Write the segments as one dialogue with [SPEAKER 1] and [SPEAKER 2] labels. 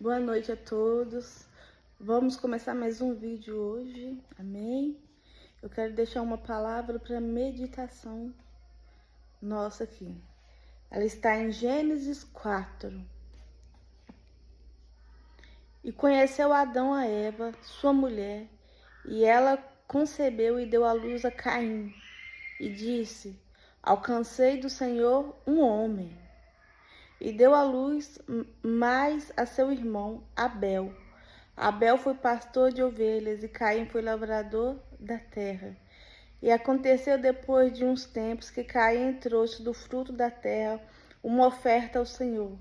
[SPEAKER 1] Boa noite a todos. Vamos começar mais um vídeo hoje, amém? Eu quero deixar uma palavra para meditação nossa aqui. Ela está em Gênesis 4. E conheceu Adão a Eva, sua mulher, e ela concebeu e deu à luz a Caim. E disse: Alcancei do Senhor um homem. E deu à luz mais a seu irmão Abel. Abel foi pastor de ovelhas e Caim foi lavrador da terra. E aconteceu depois de uns tempos que Caim trouxe do fruto da terra uma oferta ao Senhor.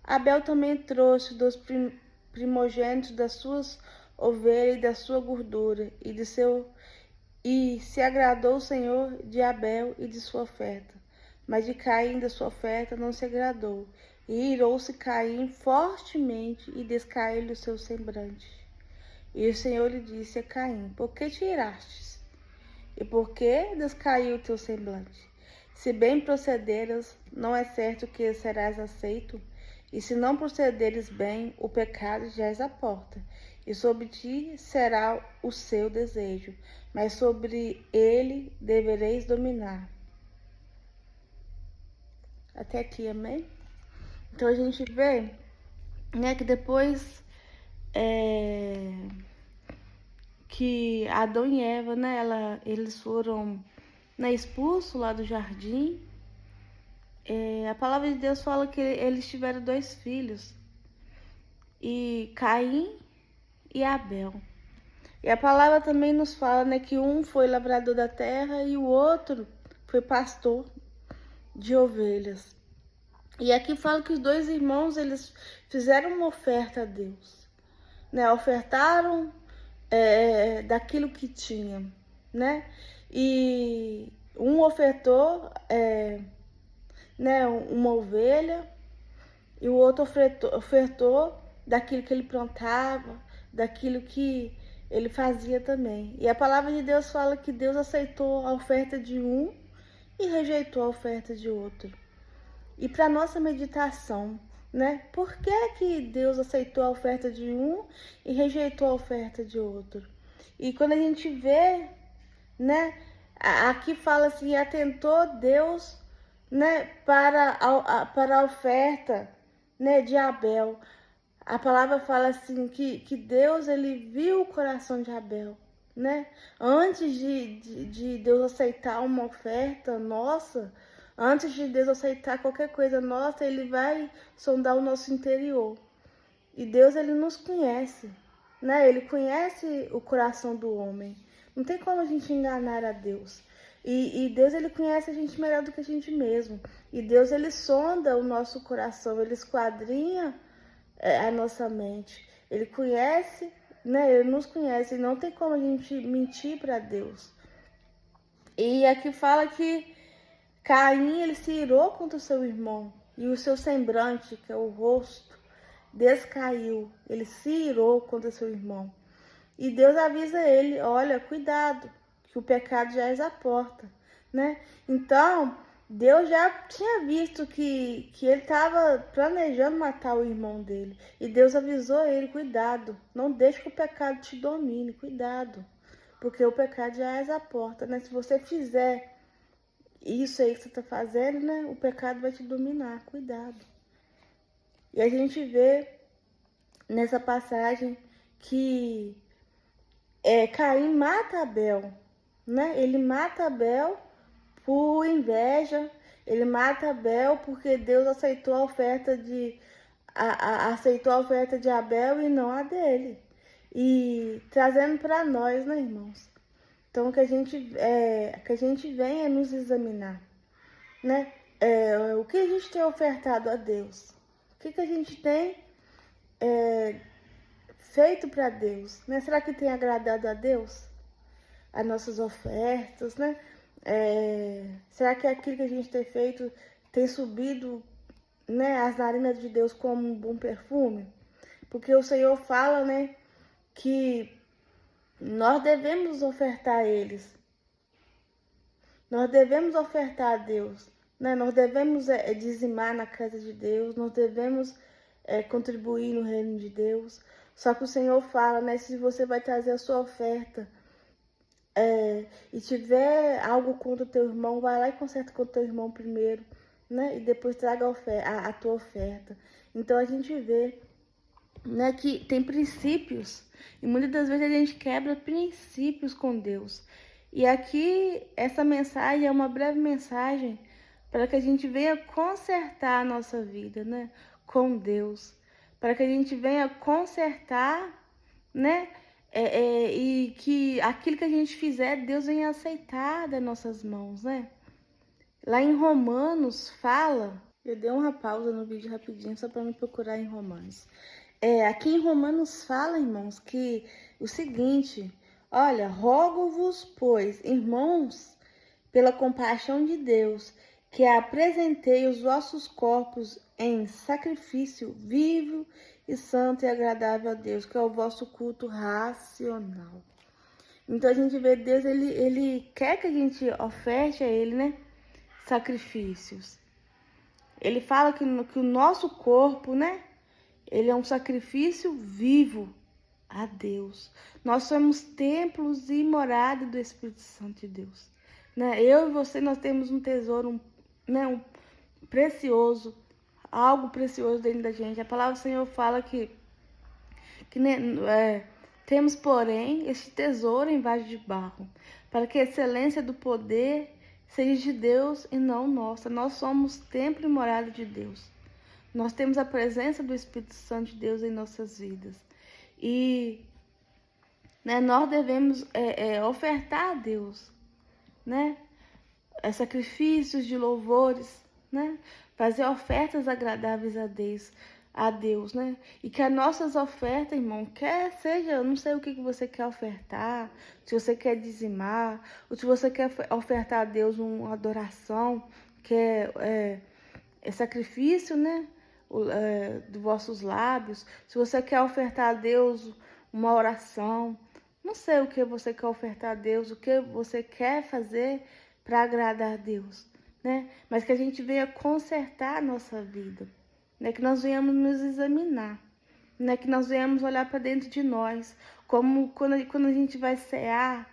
[SPEAKER 1] Abel também trouxe dos primogênitos das suas ovelhas e da sua gordura, e se agradou o Senhor de Abel e de sua oferta. Mas de Caim da sua oferta não se agradou. E irou-se Caim fortemente e descaiu-lhe o seu semblante. E o Senhor lhe disse a Caim: Por que te irastes? E por que descaiu o teu semblante? Se bem procederes, não é certo que serás aceito? E se não procederes bem, o pecado jaz à porta, e sobre ti será o seu desejo, mas sobre ele devereis dominar. Até aqui, amém? Então a gente vê, né, que depois que Adão e Eva, né, eles foram, né, expulsos lá do jardim, a palavra de Deus fala que eles tiveram 2 filhos, e Caim e Abel. E a palavra também nos fala, né, que um foi lavrador da terra e o outro foi pastor de ovelhas. E aqui fala que os 2 irmãos, eles fizeram uma oferta a Deus, né? Ofertaram daquilo que tinham, né? E um ofertou né, uma ovelha, e o outro ofertou daquilo que ele plantava, daquilo que ele fazia também. E a palavra de Deus fala que Deus aceitou a oferta de um e rejeitou a oferta de outro. E para nossa meditação, né? Por que Deus aceitou a oferta de um e rejeitou a oferta de outro? E quando a gente vê, né? Aqui fala assim, atentou Deus, né? Para a oferta, né? De Abel. A palavra fala assim que Deus, ele viu o coração de Abel, né? Antes de Deus aceitar uma oferta nossa, antes de Deus aceitar qualquer coisa nossa, ele vai sondar o nosso interior. E Deus, ele nos conhece, né? Ele conhece o coração do homem. Não tem como a gente enganar a Deus. E Deus, ele conhece a gente melhor do que a gente mesmo. E Deus, ele sonda o nosso coração, ele esquadrinha a nossa mente. Ele conhece, né? Ele nos conhece. E não tem como a gente mentir para Deus. E aqui fala que Caim, ele se irou contra o seu irmão, e o seu semblante, que é o rosto, descaiu. Ele se irou contra o seu irmão. E Deus avisa ele: olha, cuidado, que o pecado já é à porta, né? Então, Deus já tinha visto que ele estava planejando matar o irmão dele. E Deus avisou ele: cuidado, não deixe que o pecado te domine, cuidado, porque o pecado já é à porta, né? Se você fizer isso aí que você está fazendo, né? O pecado vai te dominar, cuidado. E a gente vê nessa passagem que Caim mata Abel, né? Ele mata Abel por inveja, ele mata Abel porque Deus aceitou a oferta aceitou a oferta de Abel e não a dele. E trazendo para nós, né, irmãos? Então, que a gente venha nos examinar, né? O que a gente tem ofertado a Deus? O que a gente tem feito para Deus, né? Será que tem agradado a Deus? As nossas ofertas, né? Será que aquilo que a gente tem feito tem subido, né, as narinas de Deus como um bom perfume? Porque o Senhor fala, né, que nós devemos ofertar a eles. Nós devemos ofertar a Deus, né? Nós devemos dizimar na casa de Deus. Nós devemos contribuir no reino de Deus. Só que o Senhor fala, né, se você vai trazer a sua oferta e tiver algo contra o teu irmão, vai lá e conserta com o teu irmão primeiro, né, e depois traga a tua oferta. Então a gente vê, né, que tem princípios, e muitas das vezes a gente quebra princípios com Deus. E aqui, essa mensagem é uma breve mensagem para que a gente venha consertar a nossa vida, né, com Deus. Para que a gente venha consertar, né, e que aquilo que a gente fizer, Deus venha aceitar das nossas mãos, né. Lá em Romanos fala, eu dei uma pausa no vídeo rapidinho só para me procurar em Romanos. Aqui em Romanos fala, irmãos, que o seguinte: olha, rogo-vos, pois, irmãos, pela compaixão de Deus, que apresentei os vossos corpos em sacrifício vivo e santo e agradável a Deus, que é o vosso culto racional. Então a gente vê Deus, ele quer que a gente oferte a Ele, né, sacrifícios. Ele fala que o nosso corpo, né, ele é um sacrifício vivo a Deus. Nós somos templos e morada do Espírito Santo de Deus, né? Eu e você, nós temos um tesouro, né, um precioso, algo precioso dentro da gente. A palavra do Senhor fala que temos, porém, este tesouro em vaso de barro, para que a excelência do poder seja de Deus e não nossa. Nós somos templo e morada de Deus. Nós temos a presença do Espírito Santo de Deus em nossas vidas. E, né, nós devemos ofertar a Deus, né, sacrifícios de louvores, né, fazer ofertas agradáveis a Deus, né? E que as nossas ofertas, irmão, seja, eu não sei o que você quer ofertar, se você quer dizimar, ou se você quer ofertar a Deus uma adoração, que é sacrifício, né, dos vossos lábios. Se você quer ofertar a Deus uma oração, não sei o que você quer ofertar a Deus, o que você quer fazer para agradar a Deus, né? Mas que a gente venha consertar a nossa vida, né? Que nós venhamos nos examinar, né? Que nós venhamos olhar para dentro de nós, como quando a gente vai cear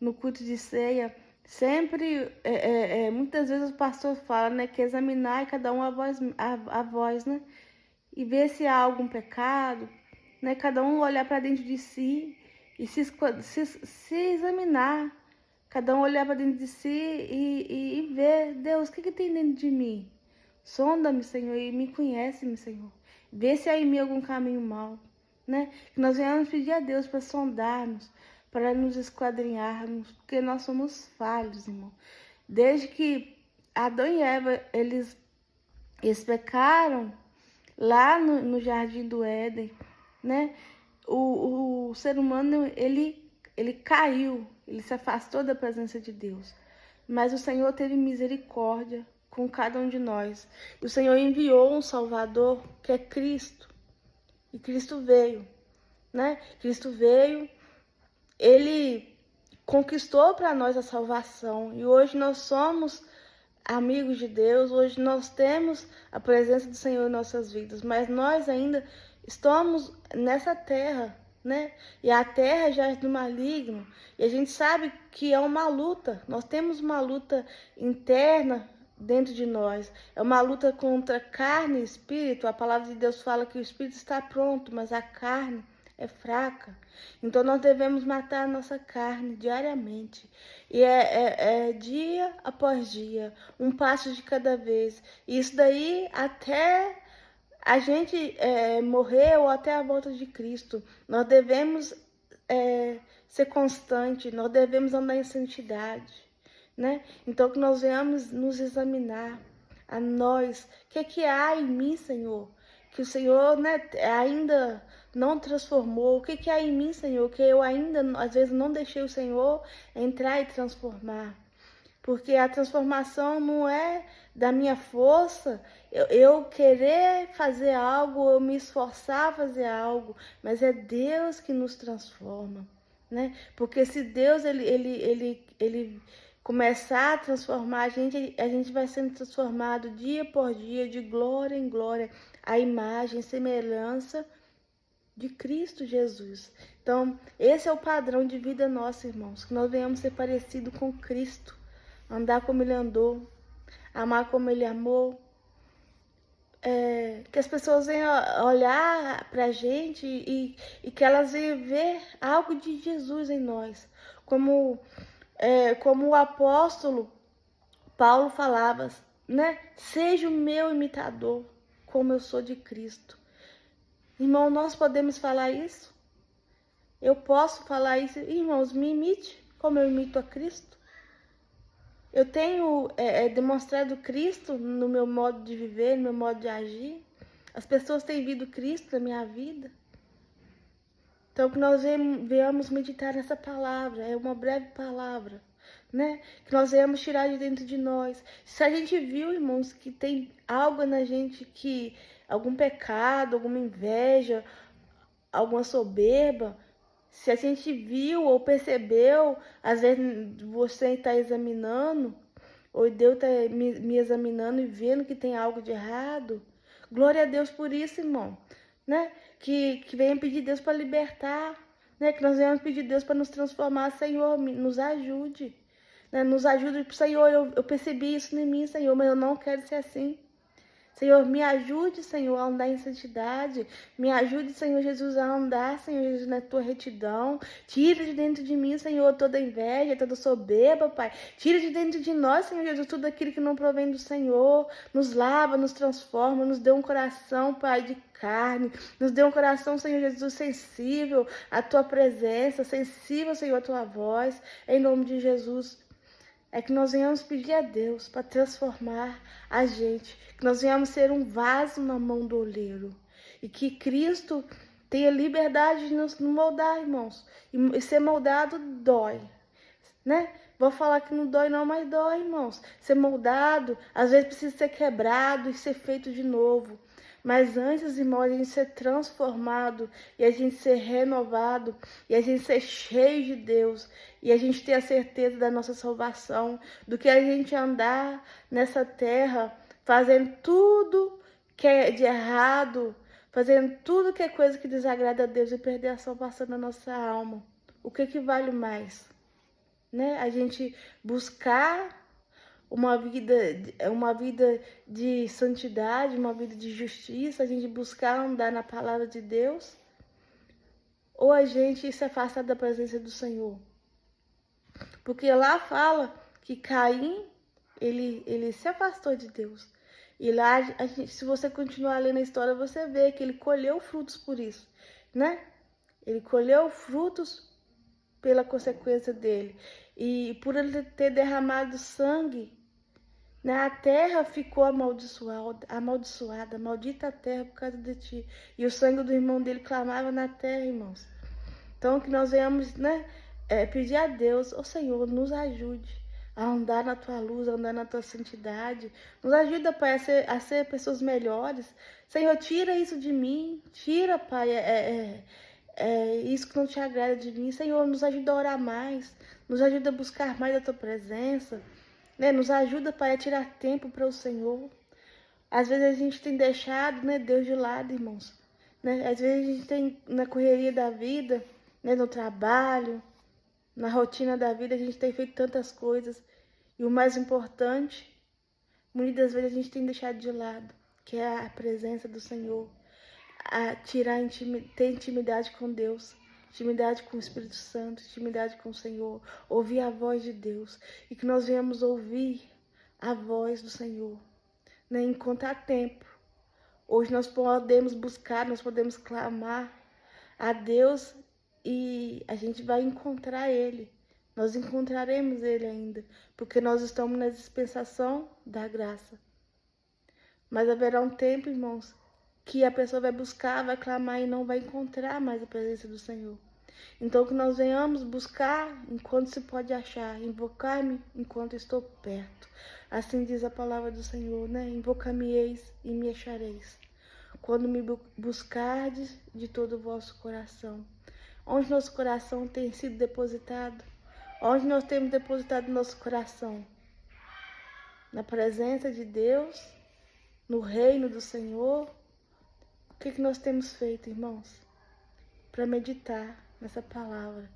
[SPEAKER 1] no culto de ceia. Sempre, muitas vezes o pastor fala, né, que examinar cada um a voz, né, e ver se há algum pecado, né, cada um olhar para dentro de si e se examinar, cada um olhar para dentro de si e ver, Deus, o que tem dentro de mim? Sonda-me, Senhor, e me conhece-me, Senhor. Vê se há em mim algum caminho mau, né, que nós venhamos pedir a Deus para sondar-nos, para nos esquadrinharmos, porque nós somos falhos, irmão. Desde que Adão e Eva, eles pecaram lá no Jardim do Éden, né? O ser humano, ele caiu, ele se afastou da presença de Deus. Mas o Senhor teve misericórdia com cada um de nós. E o Senhor enviou um Salvador, que é Cristo. E Cristo veio, né? Cristo veio, Ele conquistou para nós a salvação. E hoje nós somos amigos de Deus, hoje nós temos a presença do Senhor em nossas vidas, mas nós ainda estamos nessa terra, né? E a terra já é do maligno, e a gente sabe que é uma luta, nós temos uma luta interna dentro de nós, é uma luta contra carne e espírito. A palavra de Deus fala que o espírito está pronto, mas a carne é fraca. Então nós devemos matar a nossa carne diariamente. E é dia após dia, um passo de cada vez. E isso daí até a gente morrer ou até a volta de Cristo. Nós devemos ser constante, nós devemos andar em santidade, né? Então que nós venhamos nos examinar a nós. O que há em mim, Senhor? Que o Senhor, né, ainda não transformou. O que há em mim, Senhor? Que eu ainda, às vezes, não deixei o Senhor entrar e transformar. Porque a transformação não é da minha força, eu querer fazer algo, eu me esforçar a fazer algo, mas é Deus que nos transforma, né? Porque se Deus, ele começar a transformar a gente vai sendo transformado dia por dia, de glória em glória, a imagem e semelhança de Cristo Jesus. Então, esse é o padrão de vida nosso, irmãos, que nós venhamos ser parecidos com Cristo, andar como Ele andou, amar como Ele amou, que as pessoas venham olhar pra gente e que elas venham ver algo de Jesus em nós, como o apóstolo Paulo falava, né? Seja o meu imitador, como eu sou de Cristo. Irmão, nós podemos falar isso? Eu posso falar isso? Irmãos, me imite como eu imito a Cristo. Eu tenho demonstrado Cristo no meu modo de viver, no meu modo de agir. As pessoas têm visto Cristo na minha vida. Então, que nós venhamos meditar nessa palavra, é uma breve palavra, né? Que nós venhamos tirar de dentro de nós. Se a gente viu, irmãos, que tem algo na gente algum pecado, alguma inveja, alguma soberba, se a gente viu ou percebeu, às vezes você está examinando, ou Deus está me examinando e vendo que tem algo de errado, glória a Deus por isso, irmão, né? Que venha pedir Deus para libertar, né? Que nós venhamos pedir Deus para nos transformar, Senhor, nos ajude, né? Nos ajude, Senhor, eu percebi isso em mim, Senhor, mas eu não quero ser assim. Senhor, me ajude, Senhor, a andar em santidade. Me ajude, Senhor Jesus, a andar, Senhor Jesus, na tua retidão. Tira de dentro de mim, Senhor, toda inveja, toda soberba, Pai. Tira de dentro de nós, Senhor Jesus, tudo aquilo que não provém do Senhor. Nos lava, nos transforma, nos dê um coração, Pai, de carne. Nos dê um coração, Senhor Jesus, sensível à tua presença, sensível, Senhor, à tua voz. Em nome de Jesus. É que nós venhamos pedir a Deus para transformar a gente, que nós venhamos ser um vaso na mão do oleiro e que Cristo tenha liberdade de nos moldar, irmãos. E ser moldado dói, né? Vou falar que não dói não, mas dói, irmãos. Ser moldado, às vezes precisa ser quebrado e ser feito de novo. Mas antes, irmão, a gente ser transformado e a gente ser renovado e a gente ser cheio de Deus e a gente ter a certeza da nossa salvação, do que a gente andar nessa terra fazendo tudo que é de errado, fazendo tudo que é coisa que desagrada a Deus e perder a salvação da nossa alma. O que vale mais? Né? A gente buscar uma vida de santidade, uma vida de justiça, a gente buscar andar na palavra de Deus, ou a gente se afastar da presença do Senhor. Porque lá fala que Caim, ele se afastou de Deus. E lá, se você continuar lendo a história, você vê que ele colheu frutos por isso, né? Ele colheu frutos pela consequência dele. E por ele ter derramado sangue, a terra ficou amaldiçoada, maldita a terra por causa de ti. E o sangue do irmão dele clamava na terra, irmãos. Então, que nós venhamos, né, pedir a Deus, Senhor, nos ajude a andar na tua luz, a andar na tua santidade. Nos ajuda, Pai, a ser pessoas melhores. Senhor, tira isso de mim. Tira, Pai, isso que não te agrada de mim. Senhor, nos ajuda a orar mais. Nos ajuda a buscar mais a tua presença. Né? Nos ajuda, Pai, a tirar tempo para o Senhor. Às vezes a gente tem deixado, né, Deus de lado, irmãos. Né? Às vezes a gente tem, na correria da vida, né, no trabalho, na rotina da vida, a gente tem feito tantas coisas. E o mais importante, muitas vezes a gente tem deixado de lado, que é a presença do Senhor. Ter intimidade com Deus. Intimidade com o Espírito Santo, intimidade com o Senhor, ouvir a voz de Deus, e que nós venhamos ouvir a voz do Senhor, né, enquanto há tempo. Hoje nós podemos buscar, nós podemos clamar a Deus e a gente vai encontrar Ele, nós encontraremos Ele ainda, porque nós estamos na dispensação da graça. Mas haverá um tempo, irmãos, que a pessoa vai buscar, vai clamar e não vai encontrar mais a presença do Senhor. Então que nós venhamos buscar enquanto se pode achar, invocar-me enquanto estou perto. Assim diz a palavra do Senhor, né? Invocar-me-eis e me achareis, quando me buscardes de todo o vosso coração. Onde nosso coração tem sido depositado? Onde nós temos depositado nosso coração? Na presença de Deus, no reino do Senhor, O que nós temos feito, irmãos, para meditar nessa palavra?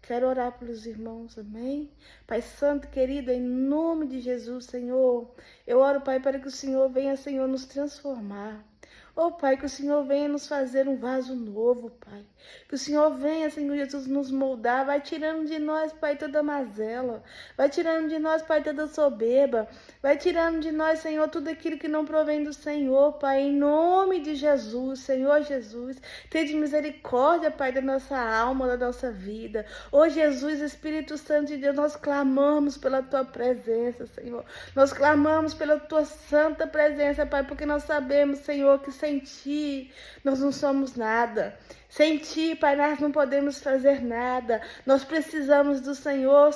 [SPEAKER 1] Quero orar pelos irmãos, amém? Pai Santo, querido, em nome de Jesus, Senhor, eu oro, Pai, para que o Senhor venha, Senhor, nos transformar. Oh, Pai, que o Senhor venha nos fazer um vaso novo, Pai. Que o Senhor venha, Senhor Jesus, nos moldar. Vai tirando de nós, Pai, toda mazela. Vai tirando de nós, Pai, toda soberba. Vai tirando de nós, Senhor, tudo aquilo que não provém do Senhor, Pai. Em nome de Jesus, Senhor Jesus. Tenha misericórdia, Pai, da nossa alma, da nossa vida. Oh, Jesus, Espírito Santo de Deus, nós clamamos pela Tua presença, Senhor. Nós clamamos pela Tua santa presença, Pai, porque nós sabemos, Senhor, que sem Ti nós não somos nada. Sem Ti, Pai, nós não podemos fazer nada. Nós precisamos do Senhor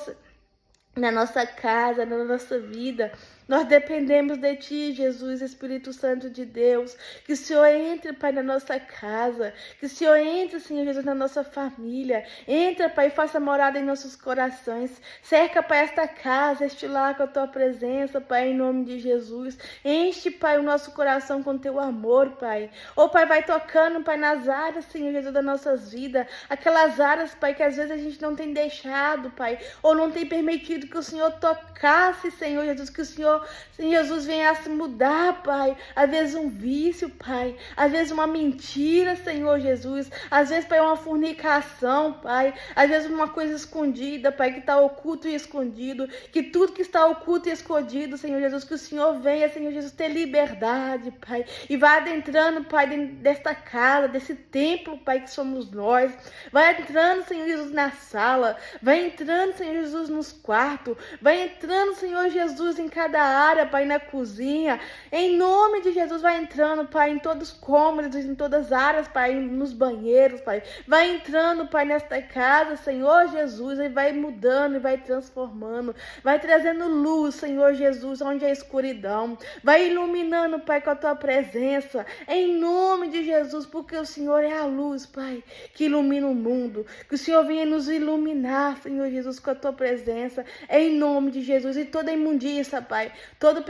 [SPEAKER 1] na nossa casa, na nossa vida. Nós dependemos de Ti, Jesus, Espírito Santo de Deus. Que o Senhor entre, Pai, na nossa casa. Que o Senhor entre, Senhor Jesus, na nossa família. Entra, Pai, e faça morada em nossos corações. Cerca, Pai, esta casa, este lar com a Tua presença, Pai, em nome de Jesus. Enche, Pai, o nosso coração com Teu amor, Pai. Ô, Pai, vai tocando, Pai, nas áreas, Senhor Jesus, das nossas vidas. Aquelas áreas, Pai, que às vezes a gente não tem deixado, Pai, ou não tem permitido que o Senhor tocasse, Senhor Jesus, que o Senhor Jesus venha a se mudar, Pai. Às vezes um vício, Pai. Às vezes uma mentira, Senhor Jesus. Às vezes, Pai, uma fornicação, Pai. Às vezes uma coisa escondida, Pai, que está oculto e escondido. Que tudo que está oculto e escondido, Senhor Jesus, que o Senhor venha, Senhor Jesus, ter liberdade, Pai. E vai adentrando, Pai, dentro desta casa, desse templo, Pai, que somos nós. Vai entrando, Senhor Jesus, na sala. Vai entrando, Senhor Jesus, nos quartos. Vai entrando, Senhor Jesus, em cada área, Pai, na cozinha. Em nome de Jesus, vai entrando, Pai, em todos os cômodos, em todas as áreas, Pai, nos banheiros, Pai. Vai entrando, Pai, nesta casa, Senhor Jesus, e vai mudando e vai transformando. Vai trazendo luz, Senhor Jesus, onde é escuridão. Vai iluminando, Pai, com a Tua presença. Em nome de Jesus, porque o Senhor é a luz, Pai, que ilumina o mundo. Que o Senhor venha nos iluminar, Senhor Jesus, com a Tua presença. Em nome de Jesus. E toda imundícia, Pai. Todo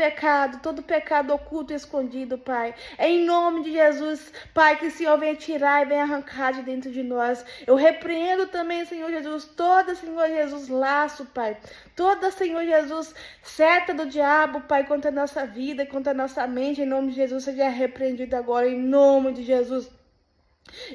[SPEAKER 1] pecado oculto e escondido, Pai. Em nome de Jesus, Pai, que o Senhor venha tirar e venha arrancar de dentro de nós. Eu repreendo também, Senhor Jesus, toda, Senhor Jesus, laço, Pai. Toda, Senhor Jesus, seta do diabo, Pai, contra a nossa vida, contra a nossa mente. Em nome de Jesus, seja repreendido agora, em nome de Jesus.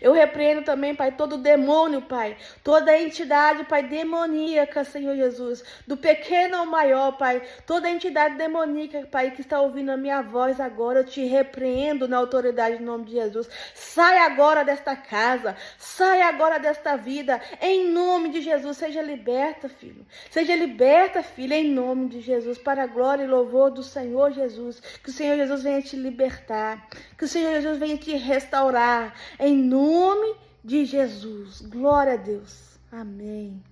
[SPEAKER 1] Eu repreendo também, Pai, todo demônio, Pai, toda entidade, Pai, demoníaca, Senhor Jesus, do pequeno ao maior, Pai, toda entidade demoníaca, Pai, que está ouvindo a minha voz agora, eu te repreendo na autoridade em nome de Jesus. Sai agora desta casa, sai agora desta vida, em nome de Jesus. Seja liberta, filho, seja liberta, filha, em nome de Jesus, para a glória e louvor do Senhor Jesus. Que o Senhor Jesus venha te libertar, que o Senhor Jesus venha te restaurar, em nome de Jesus. Glória a Deus. Amém.